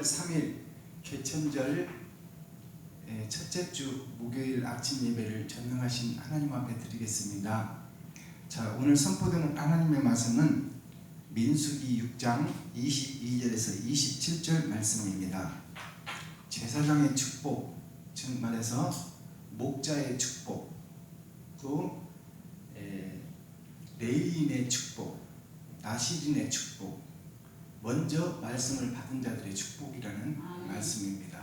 10월 3일 개천절 첫째 주 목요일 아침 예배를 전능하신 하나님 앞에 드리겠습니다. 자, 오늘 선포되는 하나님의 말씀은 민수기 6장 22절에서 27절 말씀입니다. 제사장의 축복, 즉 말해서 목자의 축복, 또 레위인의 축복, 나시린의 축복, 먼저 말씀을 받은 자들의 축복이라는 말씀입니다.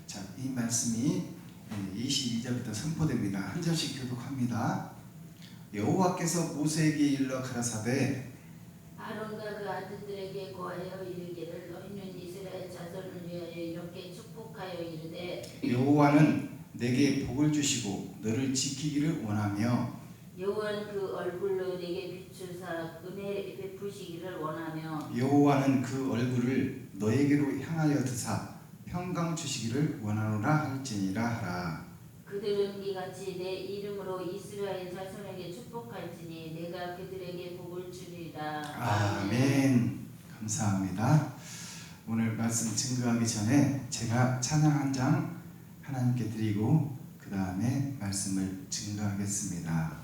자, 이 말씀이 22절부터 선포됩니다. 한 절씩 교독합니다. 여호와께서 모세에게 일러 가라사대 아론과 그 아들들에게 고하여 이르기를 너희는 이스라엘 자손을 위하여 이렇게 축복하여 이르되 여호와는 내게 복을 주시고 너를 지키기를 원하며 여호와는 그 얼굴로 내게 비추사 은혜 베푸시기를 원하며 여호와는 그 얼굴을 너에게로 향하여 드사 평강 주시기를 원하노라 할지니라 하라. 그들은 이같이 내 이름으로 이스라엘 자손에게 축복할지니 내가 그들에게 복을 주리라. 아멘. 감사합니다. 오늘 말씀 증거하기 전에 제가 찬양 한 장 하나님께 드리고 그 다음에 말씀을 증거하겠습니다.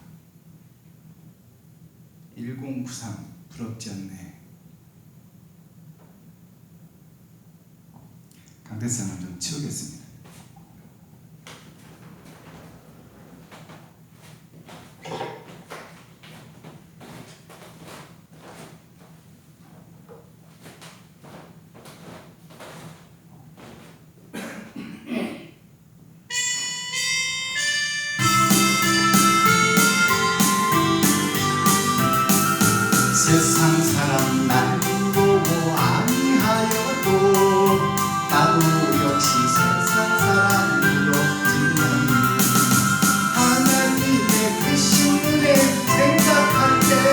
1093 부럽지 않네. 강대상을 좀 치우겠습니다. 세상 사람 날 보고 아니하여도 나도 역시 세상 사람 부럽지만 하나님의 크신 은혜 생각할 때에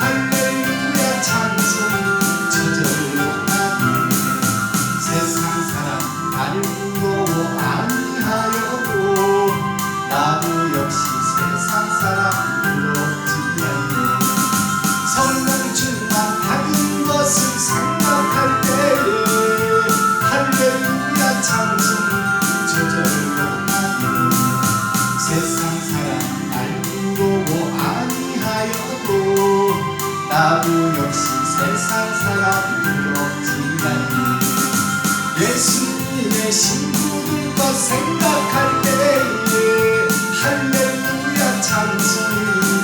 할렐루야 찬송이 저절로 나네. 세상 사람 날 보고 아니하여도 나도 역시 세상 사람 부럽지 않네. 성령 충만 받은 것을 생각할 때에 할렐루야 찬송이 저절로 나네. 세상 사람 날 보고 아니하여도 나도 역시 세상 사람 부럽지 않네. 예수님의 신부들 것 생각할 때에 할렐루야 찬송이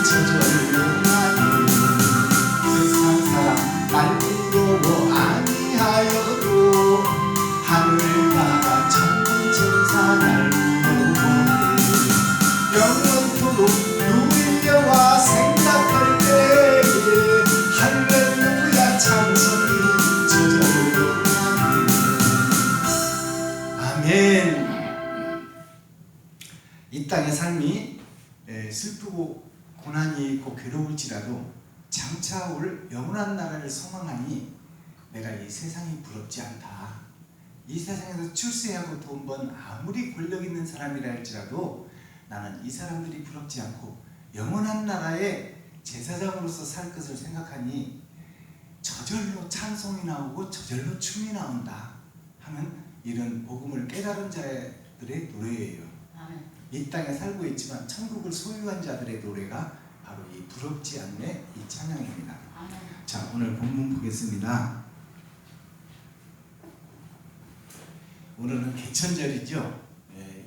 저절로 나네. 세상 사람 날 보고 아니하여도 하늘나라 천천사 날 보고네. 영원토록 누리려와 생각할 때에 할렐루야 찬송이 저절로 나네. 아멘. 이 땅의 삶이 슬프고 고난이 있고 괴로울지라도 장차 올 영원한 나라를 소망하니 내가 이 세상이 부럽지 않다. 이 세상에서 출세하고 돈 번 아무리 권력 있는 사람이라 할지라도 나는 이 사람들이 부럽지 않고 영원한 나라의 제사장으로서 살 것을 생각하니 저절로 찬송이 나오고 저절로 춤이 나온다 하는 이런 복음을 깨달은 자들의 노래예요. 이 땅에 살고 있지만 천국을 소유한 자들의 노래가 바로 이 부럽지 않네 이 찬양입니다. 자, 오늘 본문 보겠습니다. 오늘은 개천절이죠.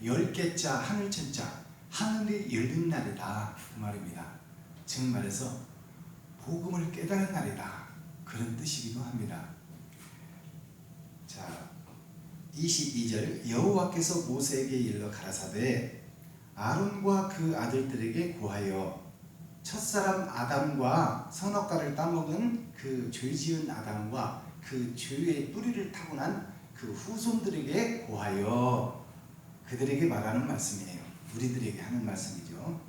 10개자 하늘천자 하늘이 열린 날이다 그 말입니다. 즉 말해서 복음을 깨달은 날이다 그런 뜻이기도 합니다. 자, 22절 여호와께서 모세에게 일러 가라사대 아론과 그 아들들에게 고하여 첫사람 아담과 선악과를 따먹은 그 죄지은 아담과 그 죄의 뿌리를 타고난 그 후손들에게 고하여 그들에게 말하는 말씀이에요. 우리들에게 하는 말씀이죠.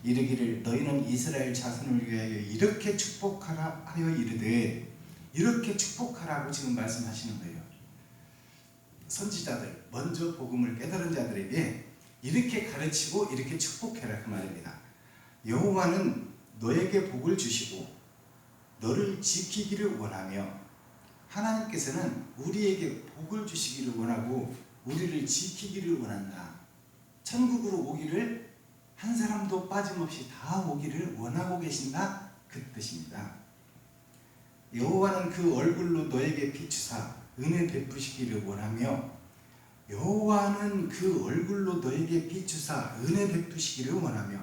이르기를 너희는 이스라엘 자손을 위하여 이렇게 축복하라 하여 이르되 이렇게 축복하라고 지금 말씀하시는 거예요. 선지자들 먼저 복음을 깨달은 자들에게 이렇게 가르치고 이렇게 축복해라 그 말입니다. 여호와는 너에게 복을 주시고 너를 지키기를 원하며 하나님께서는 우리에게 복을 주시기를 원하고 우리를 지키기를 원한다. 천국으로 오기를 한 사람도 빠짐없이 다 오기를 원하고 계신다. 그 뜻입니다. 여호와는 그 얼굴로 너에게 비추사 은혜 베푸시기를 원하며, 여호와는 그 얼굴로 너에게 비추사 은혜 베푸시기를 원하며.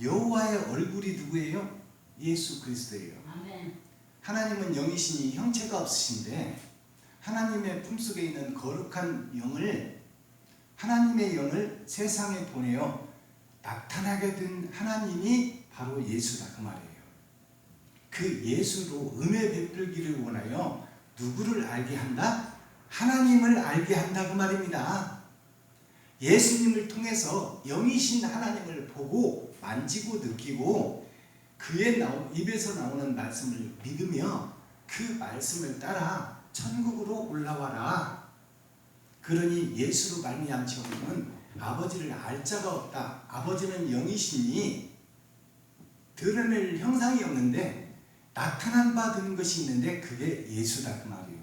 여호와의 얼굴이 누구예요? 예수 그리스도예요. 아멘. 하나님은 영이시니 형체가 없으신데 하나님의 품속에 있는 거룩한 영을, 하나님의 영을 세상에 보내어 나타나게 된 하나님이 바로 예수다 그 말이에요. 그 예수로 은혜 베풀기를 원하여 누구를 알게 한다? 하나님을 알게 한다 그 말입니다. 예수님을 통해서 영이신 하나님을 보고 만지고 느끼고 그의 입에서 나오는 말씀을 믿으며 그 말씀을 따라 천국으로 올라와라. 그러니 예수로 말미암지오는 아버지를 알 자가 없다. 아버지는 영이시니 드러낼 형상이 없는데 나타난 바 된 것이 있는데 그게 예수다 그 말이에요.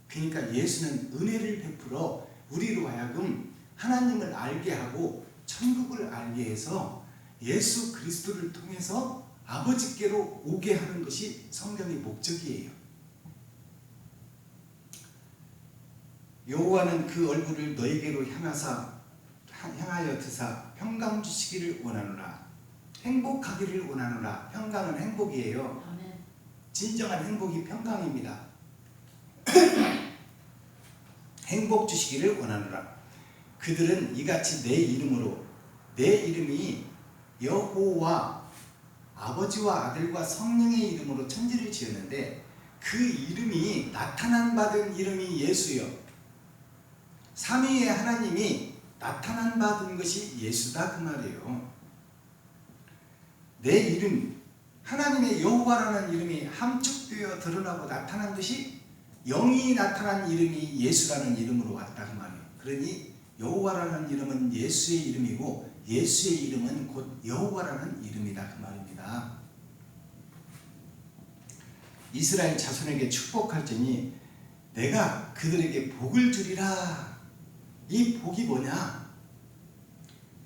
그러니까 예수는 은혜를 베풀어 우리로 하여금 하나님을 알게 하고 천국을 알게 해서 예수 그리스도를 통해서 아버지께로 오게 하는 것이 성경의 목적이에요. 여호와는 그 얼굴을 너에게로 향하여 드사 평강 주시기를 원하노라. 행복하기를 원하노라. 평강은 행복이에요. 아멘. 진정한 행복이 평강입니다. 행복 주시기를 원하노라. 그들은 이같이 내 이름으로, 내 이름이 여호와 아버지와 아들과 성령의 이름으로 천지를 지었는데 그 이름이 나타난 바 된 이름이 예수요. 삼위의 하나님이 나타난 바 된 것이 예수다 그 말이에요. 내 이름, 하나님의 여호와라는 이름이 함축되어 드러나고 나타난 것이 영이 나타난 이름이 예수라는 이름으로 왔다 그 말이에요. 그러니 여호와라는 이름은 예수의 이름이고 예수의 이름은 곧 여호와라는 이름이다 그 말입니다. 이스라엘 자손에게 축복할지니 내가 그들에게 복을 주리라. 이 복이 뭐냐?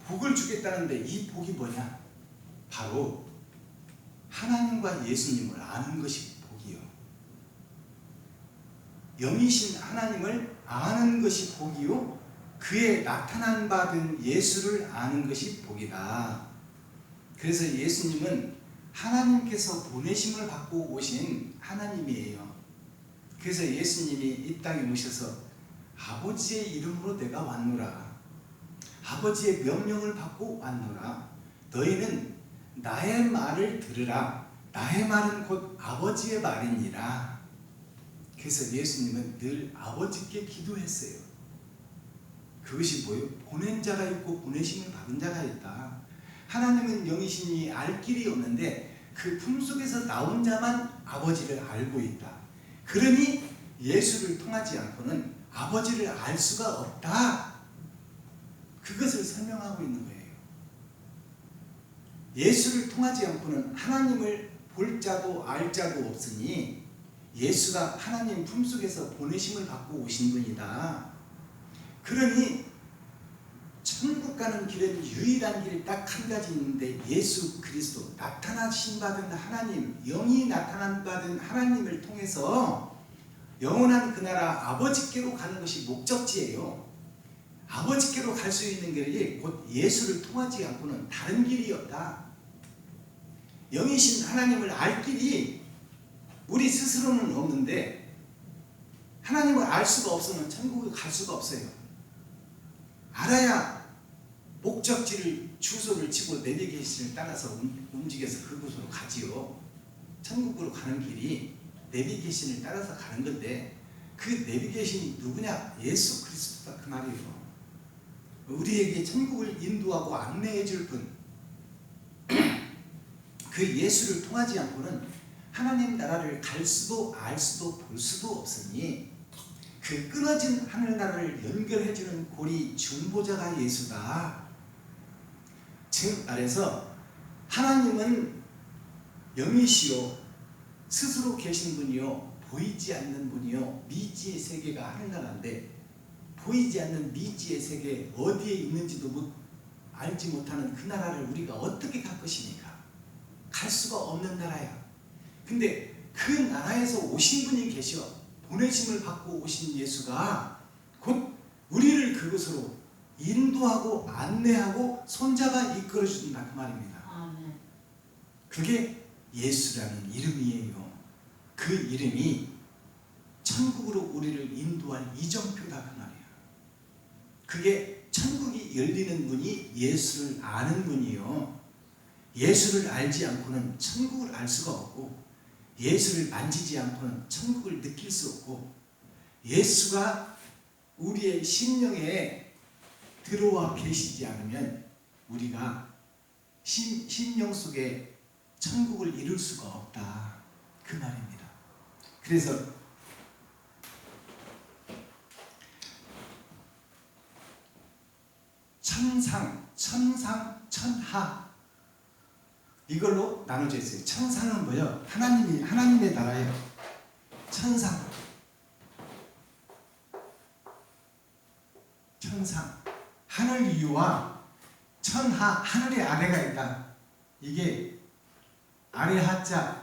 복을 주겠다는데 이 복이 뭐냐? 바로 하나님과 예수님을 아는 것이 복이요. 영이신 하나님을 아는 것이 복이요. 그의 나타난 바 된 예수를 아는 것이 복이다. 그래서 예수님은 하나님께서 보내심을 받고 오신 하나님이에요. 그래서 예수님이 이 땅에 오셔서 아버지의 이름으로 내가 왔노라. 아버지의 명령을 받고 왔노라. 너희는 나의 말을 들으라. 나의 말은 곧 아버지의 말이니라. 그래서 예수님은 늘 아버지께 기도했어요. 그것이 뭐예요? 보낸 자가 있고 보내심을 받은 자가 있다. 하나님은 영이시니 알 길이 없는데 그 품속에서 나온 자만 아버지를 알고 있다. 그러니 예수를 통하지 않고는 아버지를 알 수가 없다. 그것을 설명하고 있는 거예요. 예수를 통하지 않고는 하나님을 볼 자도 알 자도 없으니 예수가 하나님 품속에서 보내심을 받고 오신 분이다. 그러니 천국 가는 길은 유일한 길 딱 한 가지 있는데 예수 그리스도 나타나신 받은 하나님, 영이 나타난 받은 하나님을 통해서 영원한 그 나라 아버지께로 가는 것이 목적지예요. 아버지께로 갈 수 있는 길이 곧 예수를 통하지 않고는 다른 길이 없다. 영이신 하나님을 알 길이 우리 스스로는 없는데 하나님을 알 수가 없으면 천국에 갈 수가 없어요. 알아야 목적지를 주소를 치고 내비게이션을 따라서 움직여서 그곳으로 가지요. 천국으로 가는 길이 내비게이션을 따라서 가는 건데 그 내비게이션이 누구냐? 예수 그리스도다 그 말이에요. 우리에게 천국을 인도하고 안내해 줄 분, 그 예수를 통하지 않고는 하나님 나라를 갈 수도 알 수도 볼 수도 없으니 그 끊어진 하늘나라를 연결해 주는 고리 중보자가 예수다. 즉 말해서 하나님은 영이시요 스스로 계신 분이요 보이지 않는 분이요 미지의 세계가 하늘나라인데 보이지 않는 미지의 세계 어디에 있는지도 알지 못하는 그 나라를 우리가 어떻게 갈 것입니까? 갈 수가 없는 나라야. 근데 그 나라에서 오신 분이 계셔. 보내심을 받고 오신 예수가 곧 우리를 그곳으로 인도하고 안내하고 손잡아 이끌어 준다 그 말입니다. 아멘. 그게 예수라는 이름이에요. 그 이름이 천국으로 우리를 인도할 이정표다 그 말이야. 그게 천국이 열리는 분이 예수를 아는 분이요. 예수를 알지 않고는 천국을 알 수가 없고 예수를 만지지 않고는 천국을 느낄 수 없고 예수가 우리의 심령에 들어와 계시지 않으면 우리가 심령 속에 천국을 이룰 수가 없다 그 말입니다. 그래서 천상, 천하 이걸로 나눠져 있어요. 천상은 뭐예요? 하나님의 나라예요. 천상, 하늘 위와 천하, 하늘의 아래가 있다. 이게 아래 하자,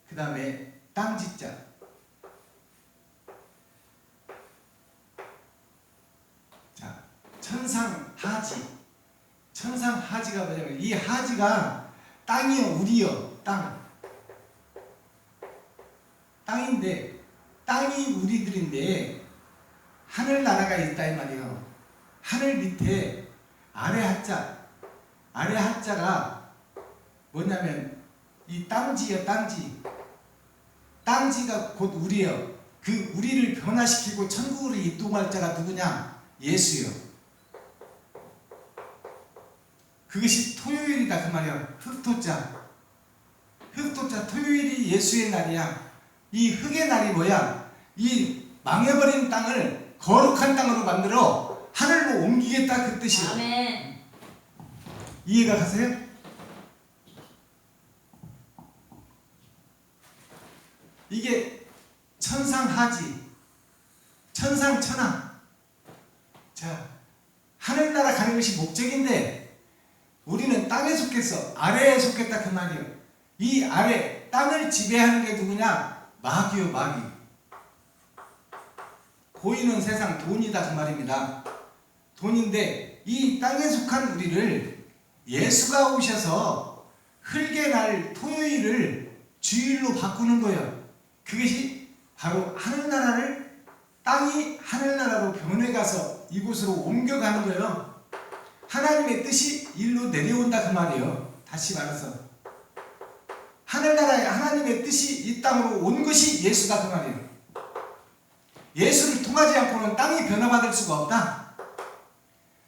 그 다음에 땅지자. 자, 천상하지가 뭐냐면 이 하지가 땅이요, 우리요, 땅인데 땅이 우리들인데 하늘나라가 있다 이 말이에요. 하늘 밑에 아래 하자가 뭐냐면 이 땅지예요. 땅지가 곧 우리예요. 그 우리를 변화시키고 천국으로 이동할 자가 누구냐? 예수요. 그것이 토요일이다 그 말이야. 흑토자 토요일이 예수의 날이야. 이 흑의 날이 뭐야? 이 망해버린 땅을 거룩한 땅으로 만들어 하늘로 옮기겠다 그 뜻이야. 아멘. 이해가 가세요? 이게 천상하지, 천상천하. 자, 하늘나라 가는 것이 목적인데 우리는 땅에 속했어. 아래에 속했다 그 말이에요. 이 아래 땅을 지배하는 게 누구냐? 마귀요, 마귀. 보이는 세상 돈이다 그 말입니다. 돈인데 이 땅에 속한 우리를 예수가 오셔서 흙의 날 토요일을 주일로 바꾸는 거예요. 그것이 바로 하늘나라를 땅이 하늘나라로 변해가서 이곳으로 옮겨가는 거예요. 하나님의 뜻이 일로 내려온다 그 말이에요. 다시 말해서 하늘나라에 하나님의 뜻이 이 땅으로 온 것이 예수다 그 말이에요. 예수를 통하지 않고는 땅이 변화받을 수가 없다.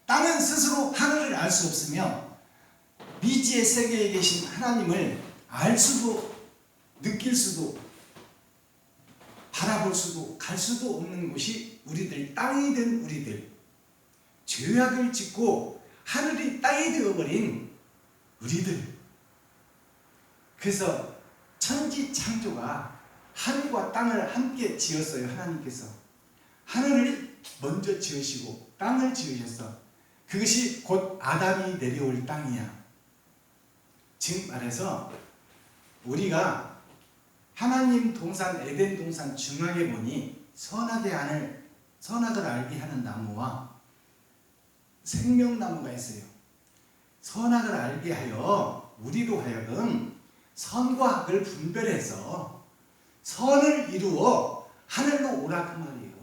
땅은 스스로 하늘을 알 수 없으며 미지의 세계에 계신 하나님을 알 수도 느낄 수도 바라볼 수도 갈 수도 없는 곳이 우리들, 땅이 된 우리들, 죄악을 짓고 하늘이 땅이 되어버린 우리들. 그래서 천지 창조가 하늘과 땅을 함께 지었어요. 하나님께서 하늘을 먼저 지으시고 땅을 지으셨어. 그것이 곧 아담이 내려올 땅이야. 즉 말해서 우리가 하나님 동산 에덴 동산 중앙에 보니 선악을 알게 하는 나무와 생명나무가 있어요. 선악을 알게 하여 우리로 하여금 선과 악을 분별해서 선을 이루어 하늘로 오라 그 말이에요.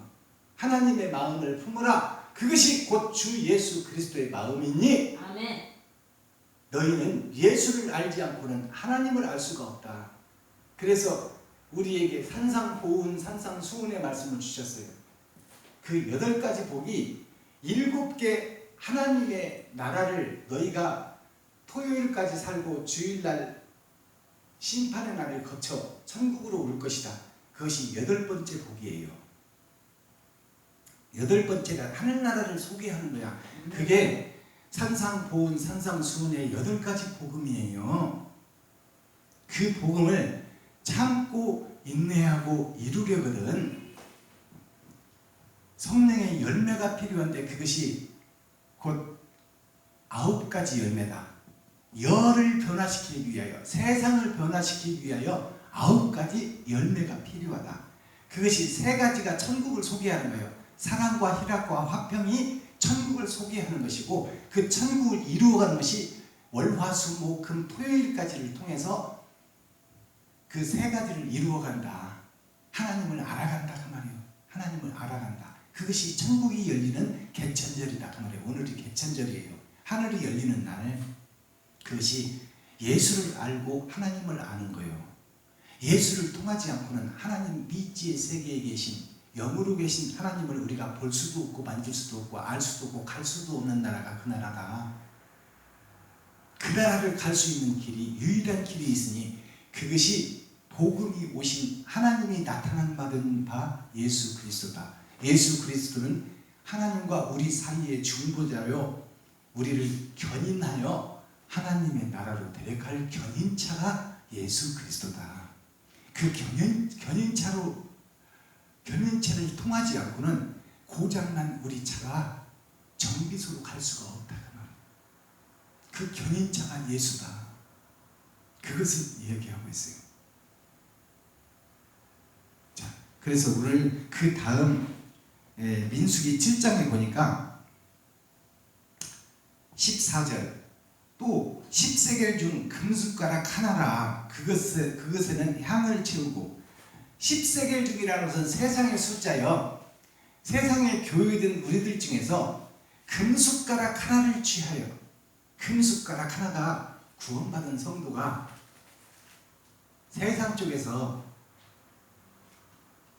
하나님의 마음을 품으라. 그것이 곧 주 예수 그리스도의 마음이니 아멘. 너희는 예수를 알지 않고는 하나님을 알 수가 없다. 그래서 우리에게 산상보훈 산상수훈의 말씀을 주셨어요. 그 8가지 복이 7개 하나님의 나라를 너희가 토요일까지 살고 주일날 심판의 날을 거쳐 천국으로 올 것이다. 그것이 8번째 복이에요. 8번째가 하늘나라를 소개하는 거야. 그게 산상보훈 산상수훈의 8가지 복음이에요. 그 복음을 참고 인내하고 이루려거든 성령의 열매가 필요한데 그것이 곧 9가지 열매다. 열을 변화시키기 위하여 세상을 변화시키기 위하여 9가지 열매가 필요하다. 그것이 3가지가 천국을 소개하는 거예요. 사랑과 희락과 화평이 천국을 소개하는 것이고 그 천국을 이루어가는 것이 월화수목금 토요일까지를 통해서 그 3가지를 이루어간다. 하나님을 알아간다 그 말이에요. 하나님을 알아간다. 그것이 천국이 열리는 개천절이다 그 말이에요. 오늘이 개천절이에요. 하늘이 열리는 날. 그것이 예수를 알고 하나님을 아는 거예요. 예수를 통하지 않고는 하나님 미지의 세계에 계신 영으로 계신 하나님을 우리가 볼 수도 없고 만질 수도 없고 알 수도 없고 갈 수도 없는 나라가 그 나라다. 그 나라를 갈 수 있는 길이 유일한 길이 있으니 그것이 복음이 오신 하나님이 나타난 받은 바 예수 그리스도다. 예수 그리스도는 하나님과 우리 사이의 중보자요 우리를 견인하여 하나님의 나라로 데려갈 견인차가 예수 그리스도다. 그 견인차를 통하지 않고는 고장난 우리 차가 정비소로 갈 수가 없다. 그 견인차가 예수다. 그것을 이야기하고 있어요. 자, 그래서 오늘 그 다음 민수기 7장에 보니까 14절 또 10세겔 중 금숟가락 하나라 그것에는 향을 채우고 10세겔 중이라는 것은 세상의 숫자요. 세상에 교회된 우리들 중에서 금숟가락 하나를 취하여 금숟가락 하나가 구원받은 성도가 세상 쪽에서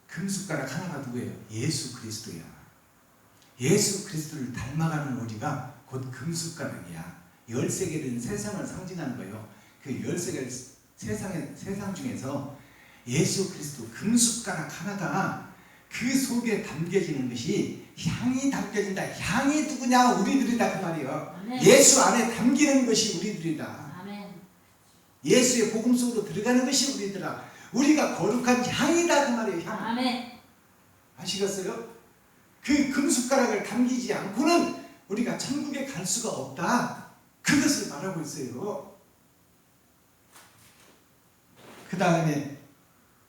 금숟가락 하나가 누구예요? 예수 그리스도야. 예수 그리스도를 닮아가는 우리가 곧 금숟가락이야. 13개는 세상을 상징하는 거예요. 그 13개 세상 중에서 예수 그리스도 금숟가락 하나가 그 속에 담겨지는 것이 향이 담겨진다. 향이 누구냐? 우리들이다 그 말이에요. 아멘. 예수 안에 담기는 것이 우리들이다. 아멘. 예수의 복음 속으로 들어가는 것이 우리들아. 우리가 거룩한 향이다 그 말이에요. 향. 아멘. 아시겠어요? 그 금숟가락을 담기지 않고는 우리가 천국에 갈 수가 없다. 그것을 말하고 있어요. 그 다음에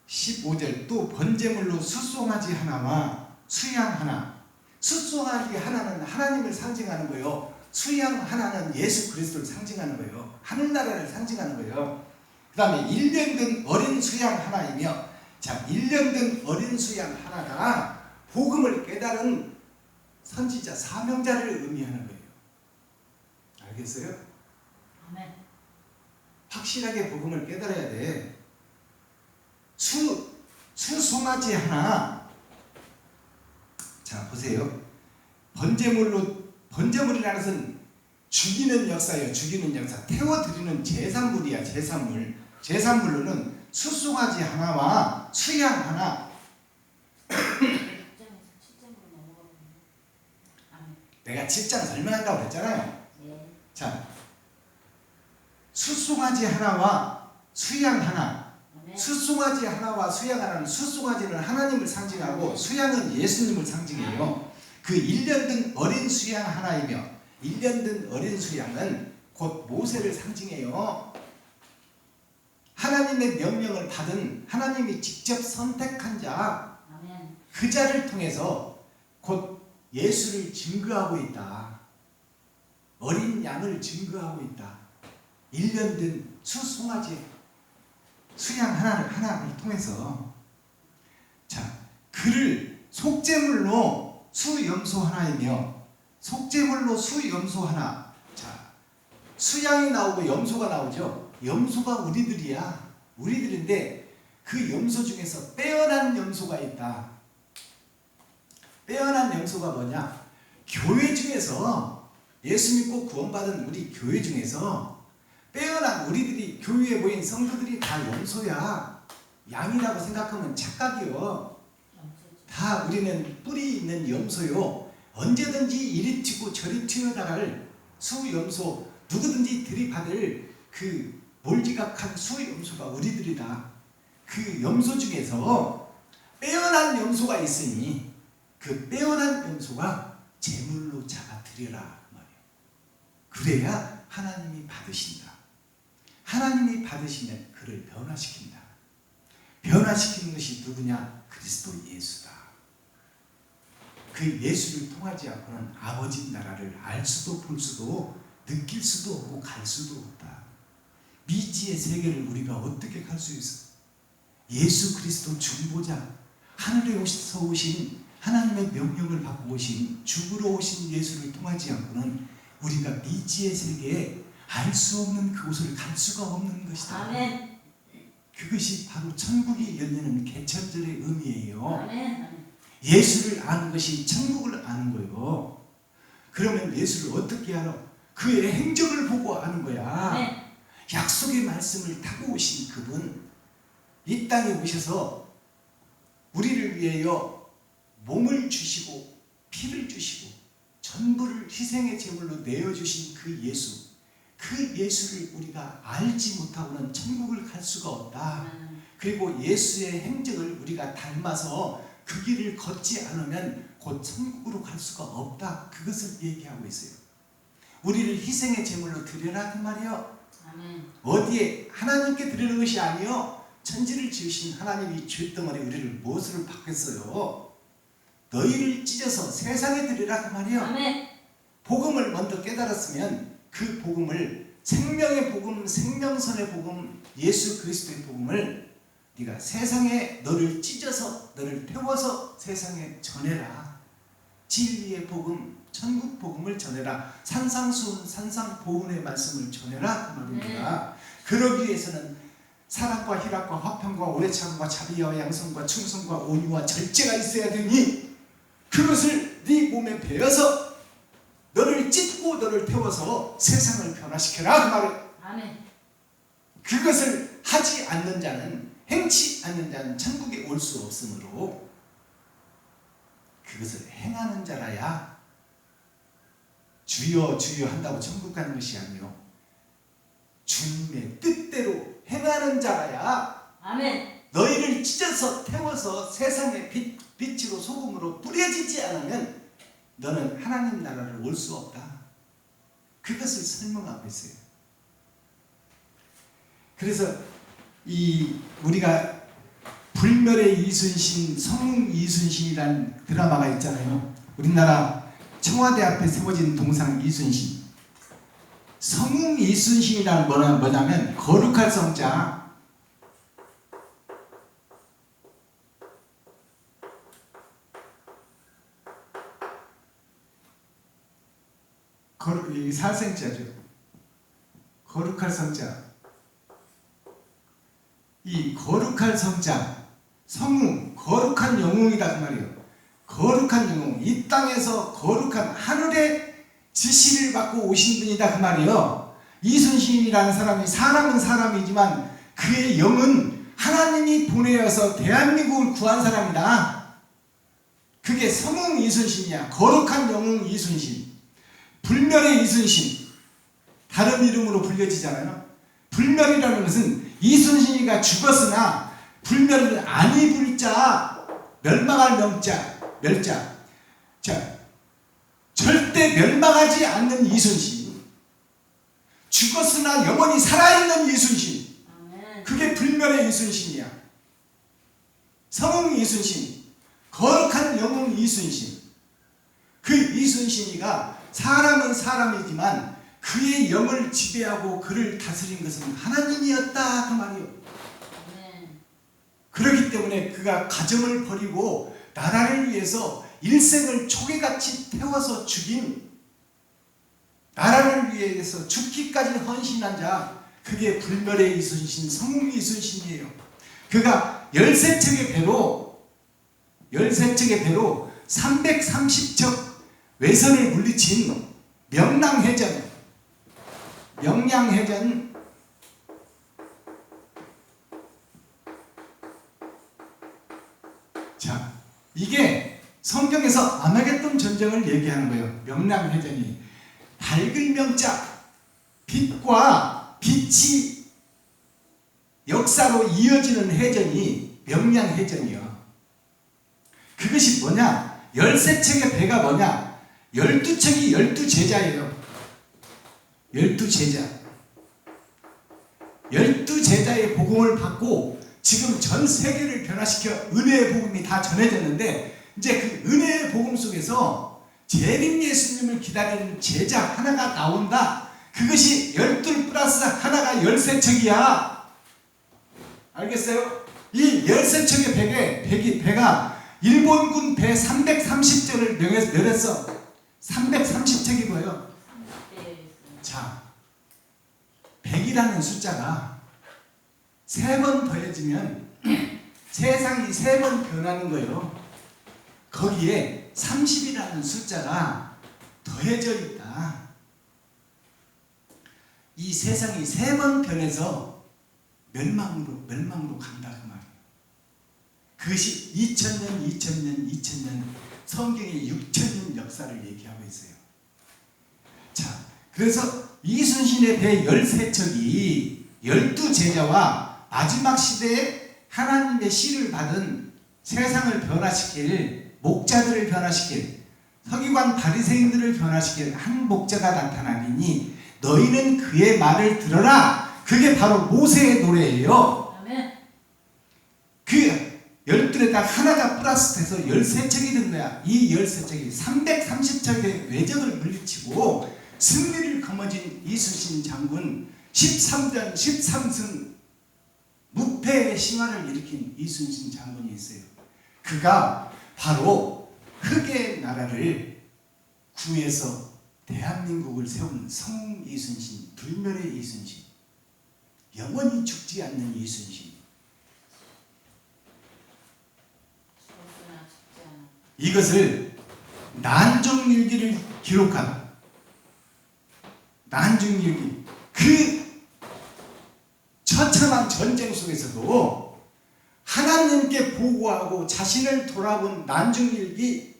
15절 또 번제물로 숫송아지 하나와 수양 하나. 숫송아지 하나는 하나님을 상징하는 거예요. 수양 하나는 예수 그리스도를 상징하는 거예요. 하늘나라를 상징하는 거예요. 그 다음에 1년 된 어린 수양 하나이며, 자, 1년 된 어린 수양 하나가 복음을 깨달은 선지자 사명자를 의미하는 거예요. 알겠어요? 아멘. 확실하게 복음을 깨달아야 돼. 수송아지 하나. 자, 보세요. 번제물이라는 것은 죽이는 역사예요. 죽이는 역사. 태워드리는 제산물이야. 제산물로는 수송아지 하나와 수양 하나. 내가 7장 설명한다고 했잖아요. 자, 수송아지 하나와 수양 하나. 수송아지 하나와 수양 하나는, 수송아지는 하나님을 상징하고 수양은 예수님을 상징해요. 그 1년 된 어린 수양 하나이며, 1년 된 어린 수양은 곧 모세를 상징해요. 하나님의 명령을 받은, 하나님이 직접 선택한 자, 그 자를 통해서 곧 예수를 증거하고 있다. 어린 양을 증거하고 있다. 1년 된 수송아지 수양 하나를 통해서. 자, 그를 속죄물로 수염소 하나이며, 속죄물로 수염소 하나. 자, 수양이 나오고 염소가 나오죠. 염소가 우리들이야. 우리들인데 그 염소 중에서 빼어난 염소가 있다. 빼어난 염소가 뭐냐? 교회 중에서, 예수 믿고 구원받은 우리 교회 중에서 빼어난, 우리들이 교회에 모인 성도들이 다 염소야. 양이라고 생각하면 착각이요. 다 우리는 뿌리 있는 염소요. 언제든지 이리 튀고 저리 튀어나갈 수염소, 누구든지 들이받을 그 몰지각한 수염소가 우리들이다. 그 염소 중에서 빼어난 염소가 있으니 그 빼어난 염소가 제물로 잡아드려라 말이에요. 그래야 하나님이 받으신다. 하나님이 받으시면 그를 변화시킨다. 변화시키는 것이 누구냐? 그리스도 예수다. 그 예수를 통하지 않고는 아버지 나라를 알 수도 볼 수도 느낄 수도 없고 갈 수도 없다. 미지의 세계를 우리가 어떻게 갈 수 있어? 예수 그리스도 중보자, 하늘에서 오신 하나님의 명령을 받고 오신 죽으러 오신 예수를 통하지 않고는 우리가 미지의 세계에 알 수 없는 그곳을 갈 수가 없는 것이다. 아멘. 그것이 바로 천국이 열리는 개천절의 의미예요. 아멘. 예수를 아는 것이 천국을 아는 거예요. 그러면 예수를 어떻게 알아? 그의 행적을 보고 아는 거야. 아멘. 약속의 말씀을 타고 오신 그분, 이 땅에 오셔서 우리를 위하여 몸을 주시고 피를 주시고 전부를 희생의 제물로 내어주신 그 예수, 그 예수를 우리가 알지 못하고는 천국을 갈 수가 없다. 그리고 예수의 행적을 우리가 닮아서 그 길을 걷지 않으면 곧 천국으로 갈 수가 없다. 그것을 얘기하고 있어요. 우리를 희생의 제물로 드려라 그 말이요. 아멘. 어디에 하나님께 드리는 것이 아니요, 천지를 지으신 하나님이 죄덩어리 우리를 무엇으로 바꿨어요? 너희를 찢어서 세상에 드리라 그 말이요. 아멘. 복음을 먼저 깨달았으면 그 복음을, 생명의 복음, 생명선의 복음, 예수 그리스도의 복음을 네가 세상에 너를 찢어서 너를 태워서 세상에 전해라. 진리의 복음, 천국 복음을 전해라. 산상수훈, 산상보훈의 말씀을 전해라 그 말입니다. 그러기 위해서는 사랑과 희락과 화평과 오래 참음과 자비와 양성과 충성과 온유와 절제가 있어야 되니 그것을 네 몸에 배어서 너를 찢고 너를 태워서 세상을 변화시켜라 그 말이에요. 아멘. 그것을 하지 않는 자는, 행치 않는 자는 천국에 올 수 없으므로 그것을 행하는 자라야 주여 주여 한다고 천국 가는 것이 아니요, 주님의 뜻대로 행하는 자라야 아멘. 너희를 찢어서 태워서 세상의 빛으로 소금으로 뿌려지지 않으면 너는 하나님 나라를 올 수 없다. 그것을 설명하고 있어요. 그래서 우리가 불멸의 이순신, 성웅 이순신이라는 드라마가 있잖아요. 우리나라 청와대 앞에 세워진 동상 이순신. 성웅 이순신이라는 거는 뭐냐면 거룩할 성자, 살생자죠. 거룩할 성자. 이 거룩할 성자, 성웅, 거룩한 영웅이다 그 말이에요. 거룩한 영웅, 이 땅에서 거룩한 하늘의 지시를 받고 오신 분이다 그 말이에요. 이순신이라는 사람이, 사람은 사람이지만 그의 영은 하나님이 보내어서 대한민국을 구한 사람이다. 그게 성웅 이순신이야. 거룩한 영웅 이순신. 불멸의 이순신, 다른 이름으로 불려지잖아요. 불멸이라는 것은 이순신이가 죽었으나 불멸을 안 입을 자, 멸망할 명자, 멸자. 자, 절대 멸망하지 않는 이순신, 죽었으나 영원히 살아있는 이순신, 그게 불멸의 이순신이야. 성웅 이순신, 거룩한 영웅 이순신. 그 이순신이가 사람은 사람이지만 그의 영을 지배하고 그를 다스린 것은 하나님이었다 그 말이요. 그렇기 때문에 그가 가정을 버리고 나라를 위해서 일생을 초계같이 태워서 죽인, 나라를 위해서 죽기까지 헌신한 자, 그게 불멸의 이순신, 성웅 이순신이에요. 그가 13척의 배로 330척 외선을 물리친 명량해전. 자, 이게 성경에서 아마겟돈 전쟁을 얘기하는 거예요. 명량해전이. 밝을 명자, 빛과 빛이 역사로 이어지는 해전이 명량해전이요. 그것이 뭐냐? 13척의 배가 뭐냐? 12척이 12제자예요. 12제자. 12제자의 복음을 받고 지금 전 세계를 변화시켜 은혜의 복음이 다 전해졌는데, 이제 그 은혜의 복음 속에서 재림 예수님을 기다리는 제자 하나가 나온다. 그것이 12 플러스 하나가 13척이야. 알겠어요? 이 13척의 배가 일본군 배 330척을 멸했어. 330척이 뭐예요? 자, 100이라는 숫자가 3번 더해지면 세상이 3번 변하는 거예요. 거기에 30이라는 숫자가 더해져 있다. 이 세상이 3번 변해서 멸망으로 간다 그 말이에요. 그것이 2000년 성경의 6000년 역사를 얘기하고 있어요. 자, 그래서 이순신의 배 13척이 12제자와 마지막 시대에 하나님의 씨를 받은 세상을 변화시킬, 목자들을 변화시킬, 서기관 바리새인들을 변화시킬 한 목자가 나타나리니 너희는 그의 말을 들어라. 그게 바로 모세의 노래예요. 아멘. 그 12에다 하나가 플러스 돼서 13척이 된 거야. 이 13척이 330척의 외적을 물리치고 승리를 거머쥔 이순신 장군, 13전 13승 무패의 신화를 일으킨 이순신 장군이 있어요. 그가 바로 흑의 나라를 구해서 대한민국을 세운 성 이순신, 불멸의 이순신, 영원히 죽지 않는 이순신. 이것을 난중일기를 기록한 난중일기, 그 처참한 전쟁 속에서도 하나님께 보고하고 자신을 돌아본 난중일기,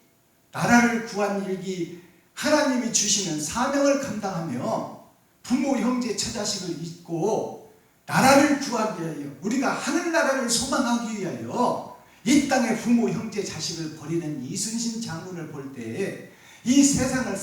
나라를 구한 일기, 하나님이 주시는 사명을 감당하며 부모, 형제, 처자식을 잊고 나라를 구하기 위하여, 우리가 하늘나라를 소망하기 위하여 이 땅의 부모, 형제, 자식을 버리는 이순신 장군을 볼 때 이 세상을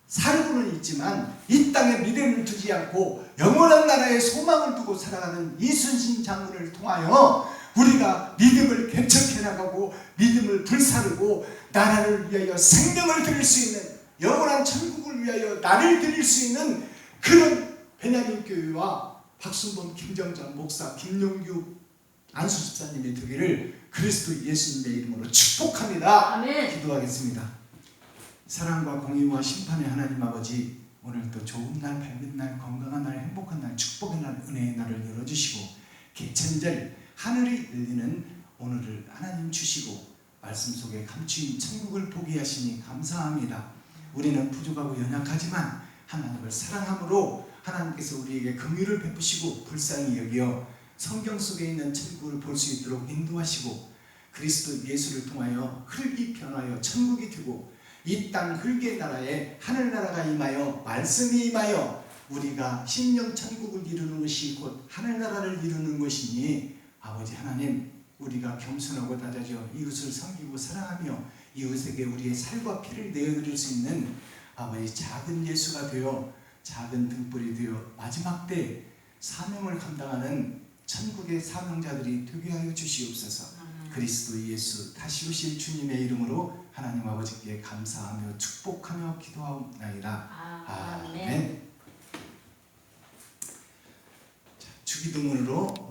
살고는 있지만 이 땅에 미래를 두지 않고 영원한 나라의 소망을 두고 살아가는 이순신 장군을 통하여 우리가 믿음을 개척해 나가고 믿음을 불사르고 나라를 위하여 생명을 드릴 수 있는, 영원한 천국을 위하여 나를 드릴 수 있는 그런 베냐민 교회와 박순범, 김정전 목사, 김용규 안수집사님이 되기를 그리스도 예수님의 이름으로 축복합니다. 아멘. 기도하겠습니다. 사랑과 공의와 심판의 하나님 아버지, 오늘도 좋은 날, 밝은 날, 건강한 날, 행복한 날, 축복의 날, 은혜의 날을 열어주시고 개천절 하늘이 열리는 오늘을 하나님 주시고 말씀 속에 감추인 천국을 보게 하시니 감사합니다. 우리는 부족하고 연약하지만 하나님을 사랑함으로 하나님께서 우리에게 긍휼을 베푸시고 불쌍히 여겨 성경 속에 있는 천국을 볼 수 있도록 인도하시고 그리스도 예수를 통하여 흙이 변하여 천국이 되고 이 땅 흙의 나라에 하늘나라가 임하여 말씀이 임하여 우리가 심령 천국을 이루는 것이 곧 하늘나라를 이루는 것이니 아버지 하나님, 우리가 겸손하고 낮아져 이웃을 섬기고 사랑하며 이웃에게 우리의 살과 피를 내어드릴 수 있는 아버지 작은 예수가 되어 작은 등불이 되어 마지막 때 사명을 감당하는 천국의 사명자들이 되게 하여 주시옵소서. 그리스도 예수 다시 오실 주님의 이름으로 하나님 아버지께 감사하며 축복하며 기도하옵나이다. 아멘. 주기도문으로